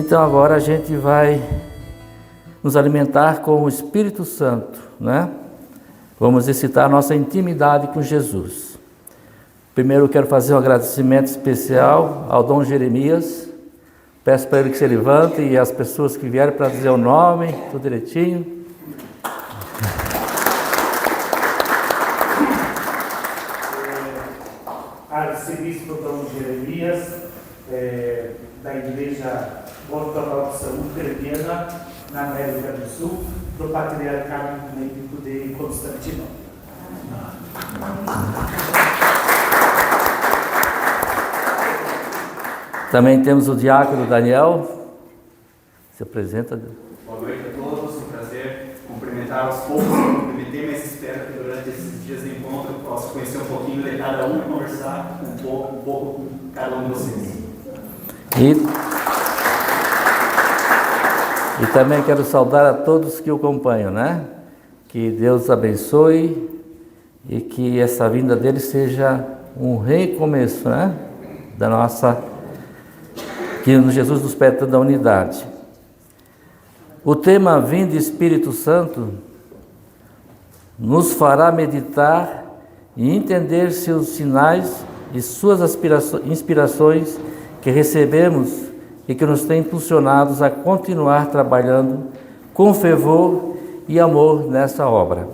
Então agora a gente vai nos alimentar com o Espírito Santo, né? Vamos exercitar a nossa intimidade com Jesus. Primeiro eu quero fazer um agradecimento especial ao Dom Jeremias. Peço para ele que se levante e as pessoas que vieram para dizer o nome, tudo direitinho. Arcebispo Dom Jeremias, da Igreja Ortodoxa Ucraniana, na América do Sul, do Patriarcado Ecumênico de Constantinopla. Também temos o diácono Daniel. Se apresenta. Boa noite a todos, um prazer cumprimentar aos poucos, cumprimentei, mas espero que durante esses dias de encontro eu possa conhecer um pouquinho de cada um e conversar um pouco com cada um de vocês. E também quero saudar a todos que o acompanham, né? Que Deus abençoe e que essa vinda dele seja um recomeço, né? Da nossa... que Jesus nos pede da unidade. O tema Vinde Espírito Santo nos fará meditar e entender seus sinais e suas inspirações que recebemos e que nos têm impulsionados a continuar trabalhando com fervor e amor nessa obra.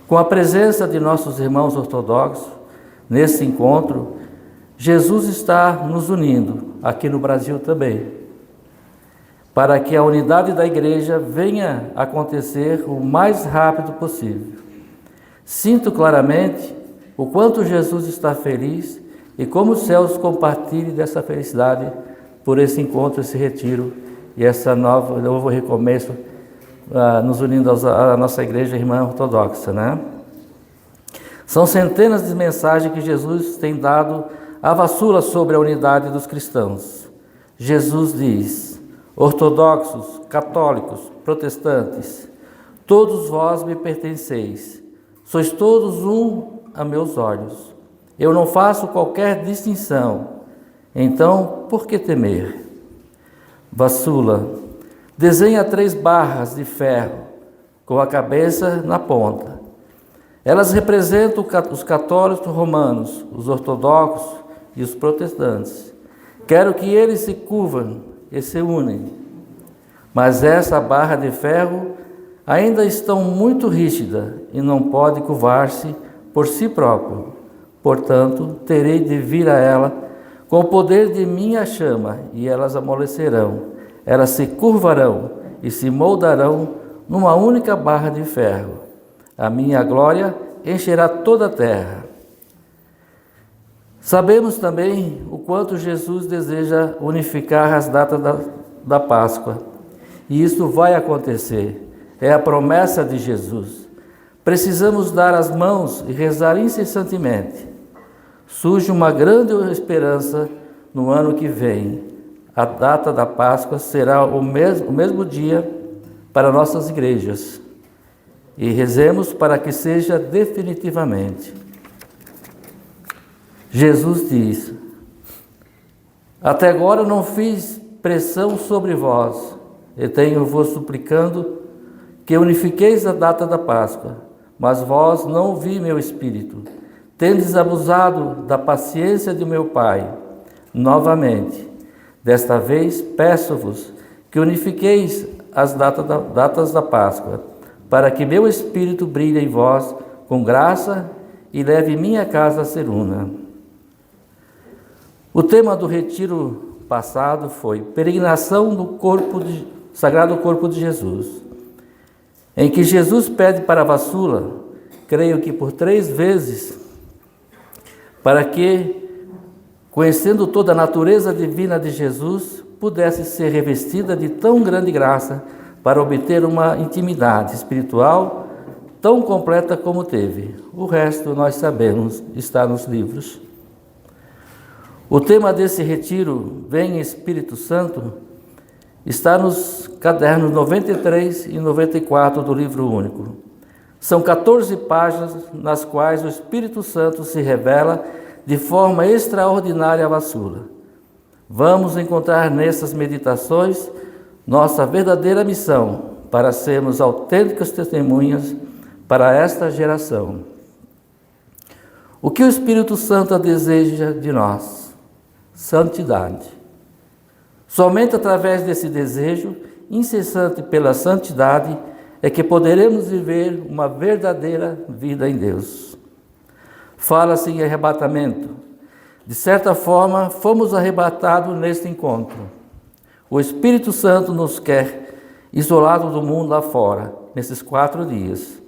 Com a presença de nossos irmãos ortodoxos nesse encontro, Jesus está nos unindo, aqui no Brasil também, para que a unidade da igreja venha acontecer o mais rápido possível. Sinto claramente o quanto Jesus está feliz e como os céus compartilhem dessa felicidade por esse encontro, esse retiro e esse novo recomeço, nos unindo à nossa igreja irmã ortodoxa, né? São centenas de mensagens que Jesus tem dado a Vassula sobre a unidade dos cristãos. Jesus diz: ortodoxos, católicos, protestantes, todos vós me pertenceis, sois todos um a meus olhos. Eu não faço qualquer distinção, então por que temer? Vassula, desenha 3 barras de ferro com a cabeça na ponta. Elas representam os católicos romanos, os ortodoxos e os protestantes. Quero que eles se curvam e se unem. Mas essa barra de ferro ainda está muito rígida e não pode curvar-se por si próprio. Portanto, terei de vir a ela com o poder de minha chama, e elas amolecerão. Elas se curvarão e se moldarão numa única barra de ferro. A minha glória encherá toda a terra. Sabemos também o quanto Jesus deseja unificar as datas da Páscoa. E isso vai acontecer. É a promessa de Jesus. Precisamos dar as mãos e rezar incessantemente. Surge uma grande esperança no ano que vem. A data da Páscoa será o mesmo dia para nossas igrejas. E rezemos para que seja definitivamente. Jesus diz: até agora eu não fiz pressão sobre vós, e tenho-vos suplicando que unifiqueis a data da Páscoa, mas vós não ouvi meu espírito. Tendes abusado da paciência de meu Pai. Novamente, desta vez peço-vos que unifiqueis as datas da Páscoa, para que meu espírito brilhe em vós com graça e leve minha casa a ser una. O tema do retiro passado foi peregrinação do Sagrado Corpo de Jesus, em que Jesus pede para a Vassula, creio que por 3 vezes, para que, conhecendo toda a natureza divina de Jesus, pudesse ser revestida de tão grande graça para obter uma intimidade espiritual tão completa como teve. O resto nós sabemos, está nos livros. O tema desse retiro, Vem Espírito Santo, está nos cadernos 93 e 94 do livro único. São 14 páginas nas quais o Espírito Santo se revela de forma extraordinária à Vassula. Vamos encontrar nessas meditações nossa verdadeira missão para sermos autênticas testemunhas para esta geração. O que o Espírito Santo deseja de nós? Santidade. Somente através desse desejo incessante pela santidade é que poderemos viver uma verdadeira vida em Deus. Fala-se em arrebatamento. De certa forma, fomos arrebatados neste encontro. O Espírito Santo nos quer isolados do mundo lá fora, nesses 4 dias,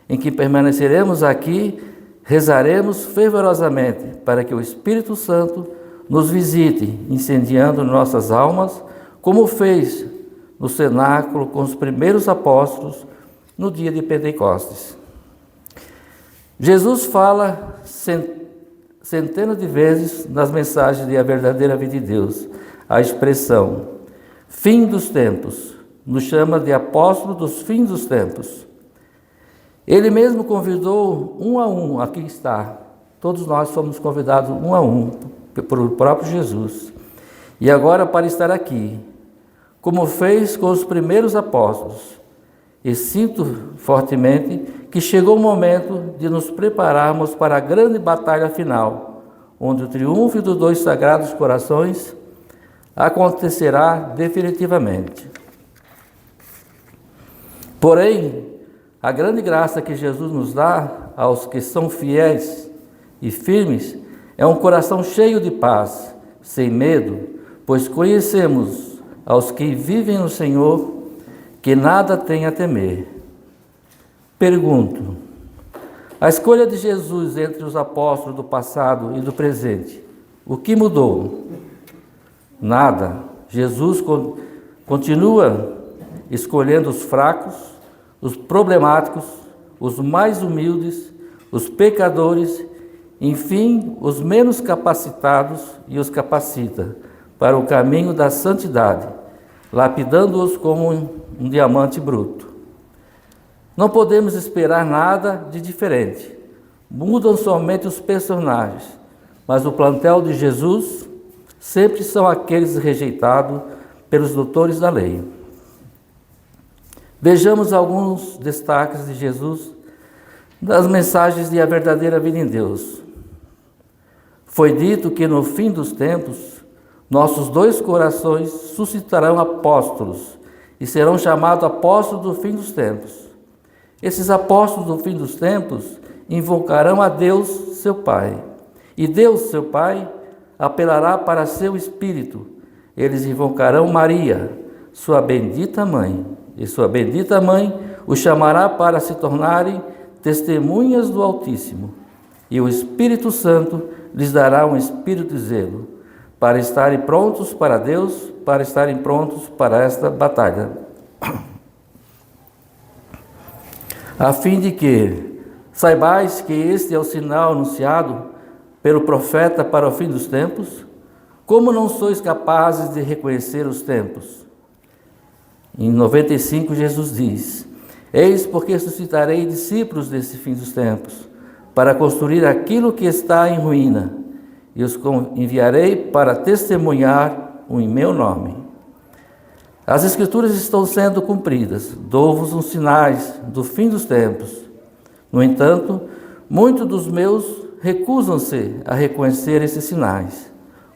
em que permaneceremos aqui, rezaremos fervorosamente para que o Espírito Santo nos visite, incendiando nossas almas, como fez no cenáculo com os primeiros apóstolos no dia de Pentecostes. Jesus fala centenas de vezes nas mensagens de A Verdadeira Vida de Deus a expressão fim dos tempos, nos chama de apóstolo dos fins dos tempos. Ele mesmo convidou um a um, aqui está, todos nós fomos convidados um a um pelo próprio Jesus, e agora para estar aqui, como fez com os primeiros apóstolos. E sinto fortemente que chegou o momento de nos prepararmos para a grande batalha final, onde o triunfo dos 2 sagrados corações acontecerá definitivamente. Porém, a grande graça que Jesus nos dá aos que são fiéis e firmes é um coração cheio de paz, sem medo, pois conhecemos aos que vivem no Senhor, que nada tem a temer. Pergunto, a escolha de Jesus entre os apóstolos do passado e do presente, o que mudou? Nada. Jesus continua escolhendo os fracos, os problemáticos, os mais humildes, os pecadores, enfim, os menos capacitados, e os capacita para o caminho da santidade, lapidando-os como um diamante bruto. Não podemos esperar nada de diferente. Mudam somente os personagens, mas o plantel de Jesus sempre são aqueles rejeitados pelos doutores da lei. Vejamos alguns destaques de Jesus das mensagens de A Verdadeira Vida em Deus. Foi dito que no fim dos tempos, nossos 2 corações suscitarão apóstolos e serão chamados apóstolos do fim dos tempos. Esses apóstolos do fim dos tempos invocarão a Deus, seu Pai. E Deus, seu Pai, apelará para seu Espírito. Eles invocarão Maria, sua bendita mãe. E sua bendita mãe os chamará para se tornarem testemunhas do Altíssimo. E o Espírito Santo lhes dará um espírito de zelo, para estarem prontos para Deus, para estarem prontos para esta batalha. A fim de que saibais que este é o sinal anunciado pelo profeta para o fim dos tempos, como não sois capazes de reconhecer os tempos? Em 95, Jesus diz: eis porque suscitarei discípulos desse fim dos tempos, para construir aquilo que está em ruína, e os enviarei para testemunhar em meu nome. As Escrituras estão sendo cumpridas, dou-vos uns sinais do fim dos tempos. No entanto, muitos dos meus recusam-se a reconhecer esses sinais.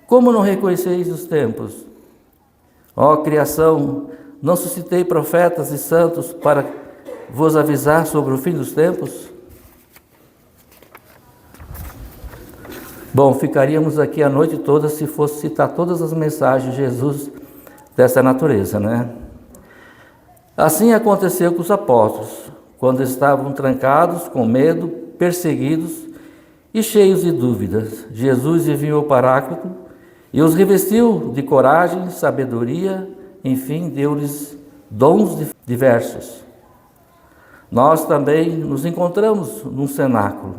Como não reconheceis os tempos? Ó criação, não suscitei profetas e santos para vos avisar sobre o fim dos tempos? Bom, ficaríamos aqui a noite toda se fosse citar todas as mensagens de Jesus dessa natureza, né? Assim aconteceu com os apóstolos, quando estavam trancados, com medo, perseguidos e cheios de dúvidas. Jesus enviou o Paráclito e os revestiu de coragem, sabedoria, enfim, deu-lhes dons diversos. Nós também nos encontramos num cenáculo.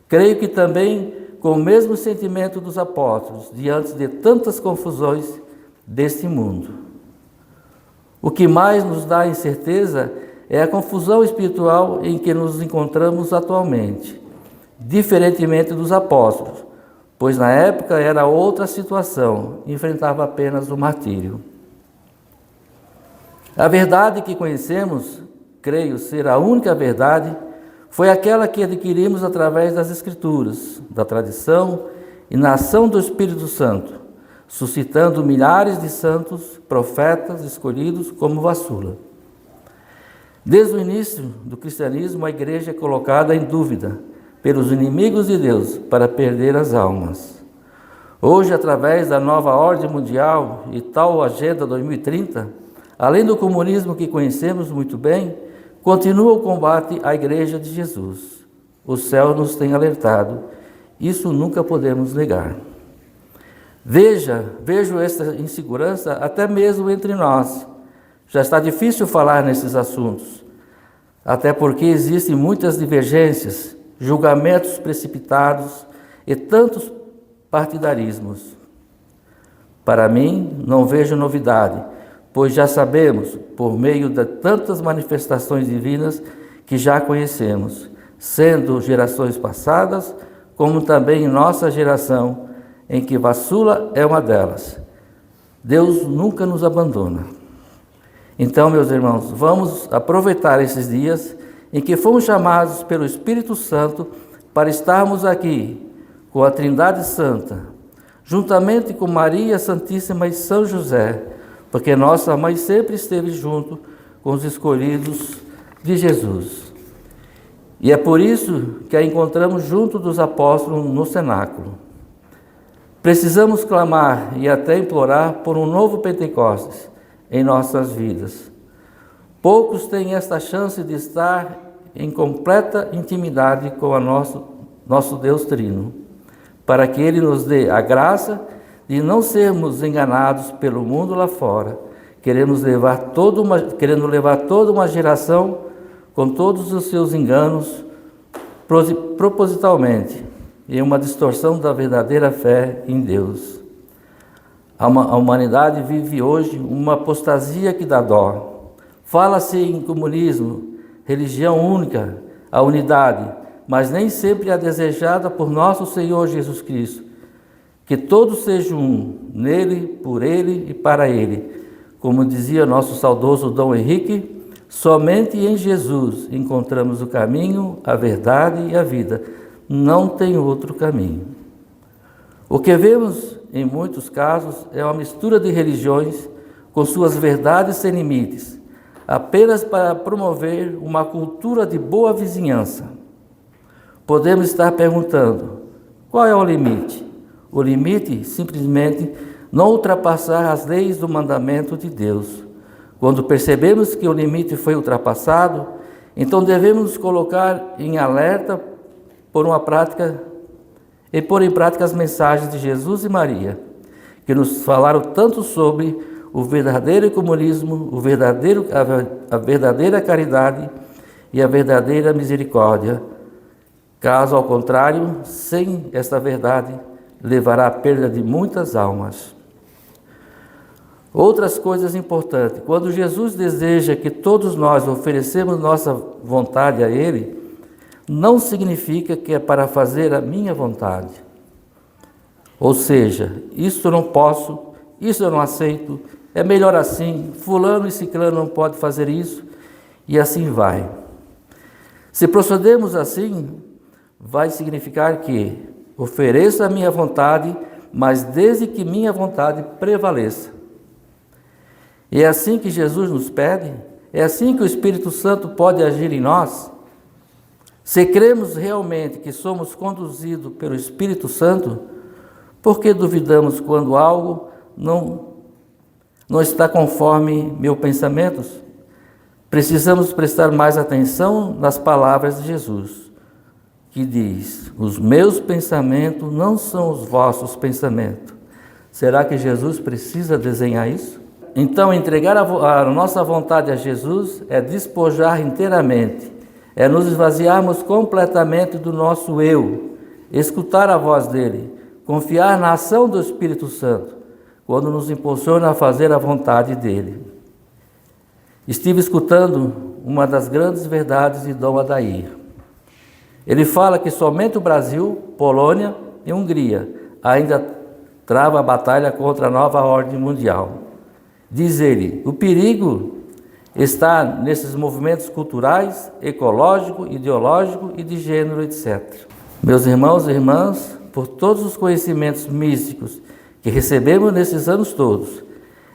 Creio que também com o mesmo sentimento dos apóstolos, diante de tantas confusões deste mundo. O que mais nos dá incerteza é a confusão espiritual em que nos encontramos atualmente. Diferentemente dos apóstolos, pois na época era outra situação, enfrentava apenas o martírio. A verdade que conhecemos, creio ser a única verdade, foi aquela que adquirimos através das Escrituras, da tradição e na ação do Espírito Santo, suscitando milhares de santos, profetas escolhidos como vassula. Desde o início do cristianismo, a igreja é colocada em dúvida pelos inimigos de Deus para perder as almas. Hoje, através da nova ordem mundial e tal Agenda 2030, além do comunismo que conhecemos muito bem, continua o combate à Igreja de Jesus. O céu nos tem alertado, isso nunca podemos negar. Vejo essa insegurança até mesmo entre nós. Já está difícil falar nesses assuntos, até porque existem muitas divergências, julgamentos precipitados e tantos partidarismos. Para mim, não vejo novidade, pois já sabemos, por meio de tantas manifestações divinas que já conhecemos, sendo gerações passadas, como também em nossa geração, em que vassula é uma delas. Deus nunca nos abandona. Então, meus irmãos, vamos aproveitar esses dias em que fomos chamados pelo Espírito Santo para estarmos aqui com a Trindade Santa, juntamente com Maria Santíssima e São José, porque nossa mãe sempre esteve junto com os escolhidos de Jesus. E é por isso que a encontramos junto dos apóstolos no cenáculo. Precisamos clamar e até implorar por um novo Pentecostes em nossas vidas. Poucos têm esta chance de estar em completa intimidade com o nosso Deus Trino, para que Ele nos dê a graça de não sermos enganados pelo mundo lá fora, querendo levar toda uma geração com todos os seus enganos, propositalmente, em uma distorção da verdadeira fé em Deus. A humanidade vive hoje uma apostasia que dá dó. Fala-se em comunismo, religião única, a unidade, mas nem sempre é desejada por nosso Senhor Jesus Cristo. Que todos sejam um, nele, por ele e para ele. Como dizia nosso saudoso Dom Henrique, somente em Jesus encontramos o caminho, a verdade e a vida. Não tem outro caminho. O que vemos em muitos casos é uma mistura de religiões com suas verdades sem limites, apenas para promover uma cultura de boa vizinhança. Podemos estar perguntando, qual é o limite? O limite, simplesmente, não ultrapassar as leis do mandamento de Deus. Quando percebemos que o limite foi ultrapassado, então devemos nos colocar em alerta pôr em prática as mensagens de Jesus e Maria, que nos falaram tanto sobre o verdadeiro comunismo, a verdadeira caridade e a verdadeira misericórdia. Caso ao contrário, sem esta verdade, levará à perda de muitas almas. Outras coisas importantes. Quando Jesus deseja que todos nós oferecemos nossa vontade a Ele, não significa que é para fazer a minha vontade. Ou seja, isso eu não posso, isso eu não aceito, é melhor assim, fulano e ciclano não pode fazer isso, e assim vai. Se procedermos assim, vai significar que ofereço a minha vontade, mas desde que minha vontade prevaleça. E é assim que Jesus nos pede, é assim que o Espírito Santo pode agir em nós. Se cremos realmente que somos conduzidos pelo Espírito Santo, por que duvidamos quando algo não está conforme meus pensamentos? Precisamos prestar mais atenção nas palavras de Jesus, que diz, os meus pensamentos não são os vossos pensamentos. Será que Jesus precisa desenhar isso? Então, entregar a nossa vontade a Jesus é despojar inteiramente, é nos esvaziarmos completamente do nosso eu, escutar a voz dele, confiar na ação do Espírito Santo, quando nos impulsiona a fazer a vontade dele. Estive escutando uma das grandes verdades de Dom Adair. Ele fala que somente o Brasil, Polônia e Hungria ainda trava a batalha contra a nova ordem mundial. Diz ele, o perigo está nesses movimentos culturais, ecológico, ideológico e de gênero, etc. Meus irmãos e irmãs, por todos os conhecimentos místicos que recebemos nesses anos todos,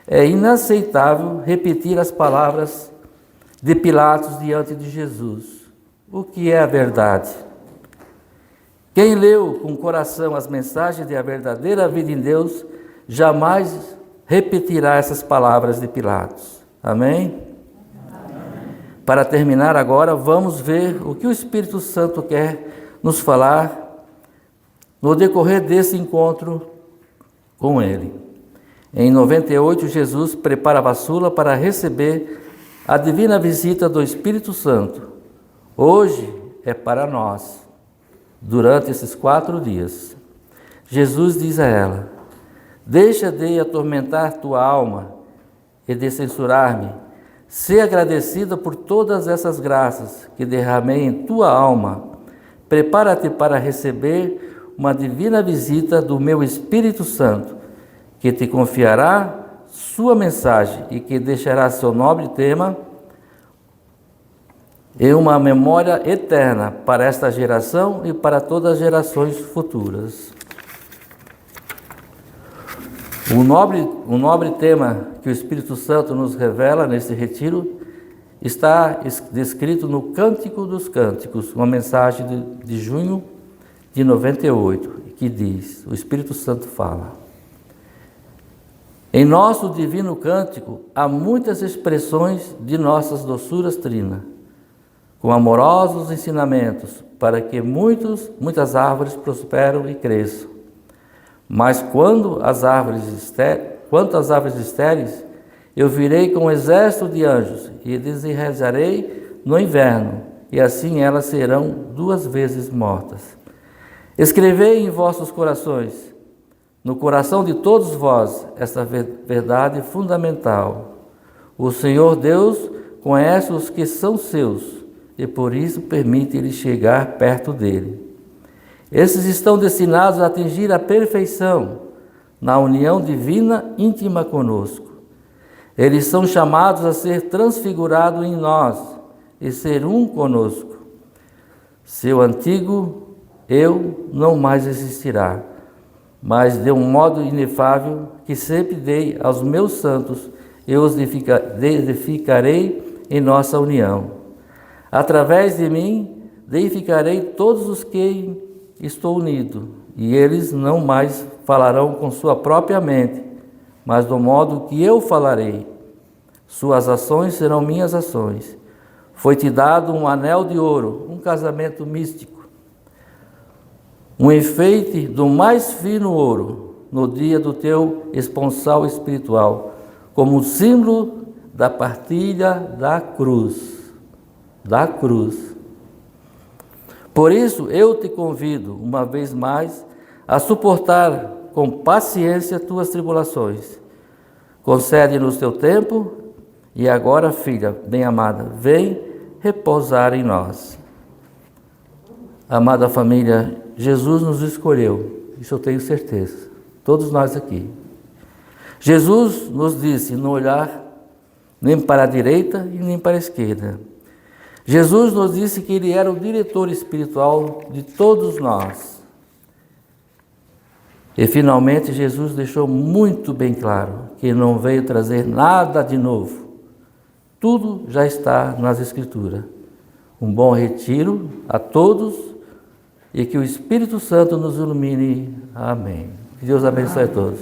é inaceitável repetir as palavras de Pilatos diante de Jesus. O que é a verdade? Quem leu com o coração as mensagens da verdadeira vida em Deus, jamais repetirá essas palavras de Pilatos. Amém? Para terminar agora, vamos ver o que o Espírito Santo quer nos falar no decorrer desse encontro com Ele. Em 98, Jesus prepara a vassula para receber a divina visita do Espírito Santo. Hoje é para nós, durante esses 4 dias. Jesus diz a ela, deixa de atormentar tua alma e de censurar-me. Sê agradecida por todas essas graças que derramei em tua alma. Prepara-te para receber uma divina visita do meu Espírito Santo, que te confiará sua mensagem e que deixará seu nobre tema em uma memória eterna para esta geração e para todas as gerações futuras. O nobre tema que o Espírito Santo nos revela nesse retiro está descrito no Cântico dos Cânticos, uma mensagem de junho de 98, que diz, o Espírito Santo fala, em nosso divino cântico há muitas expressões de nossas doçuras trinas, com amorosos ensinamentos, para que muitas árvores prosperam e cresçam. Mas quanto às árvores estéreis, eu virei com um exército de anjos e desenraizarei no inverno, e assim elas serão 2 vezes mortas. Escrevei em vossos corações, no coração de todos vós, esta verdade fundamental. O Senhor Deus conhece os que são seus, e por isso permite-lhes chegar perto dele. Esses estão destinados a atingir a perfeição na união divina íntima conosco. Eles são chamados a ser transfigurados em nós e ser um conosco. Seu antigo eu não mais existirá, mas de um modo inefável que sempre dei aos meus santos, eu os edificarei em nossa união. Através de mim, deificarei todos os que estou unido, e eles não mais falarão com sua própria mente, mas do modo que eu falarei. Suas ações serão minhas ações. Foi-te dado um anel de ouro, um casamento místico, um enfeite do mais fino ouro, no dia do teu esponsal espiritual, como símbolo da partilha da cruz. Por isso, eu te convido, uma vez mais, a suportar com paciência tuas tribulações. Concede-nos teu tempo, e agora, filha bem-amada, vem repousar em nós. Amada família, Jesus nos escolheu, isso eu tenho certeza, todos nós aqui. Jesus nos disse não olhar nem para a direita e nem para a esquerda. Jesus nos disse que Ele era o diretor espiritual de todos nós. E finalmente Jesus deixou muito bem claro que não veio trazer nada de novo. Tudo já está nas Escrituras. Um bom retiro a todos e que o Espírito Santo nos ilumine. Amém. Que Deus abençoe a todos.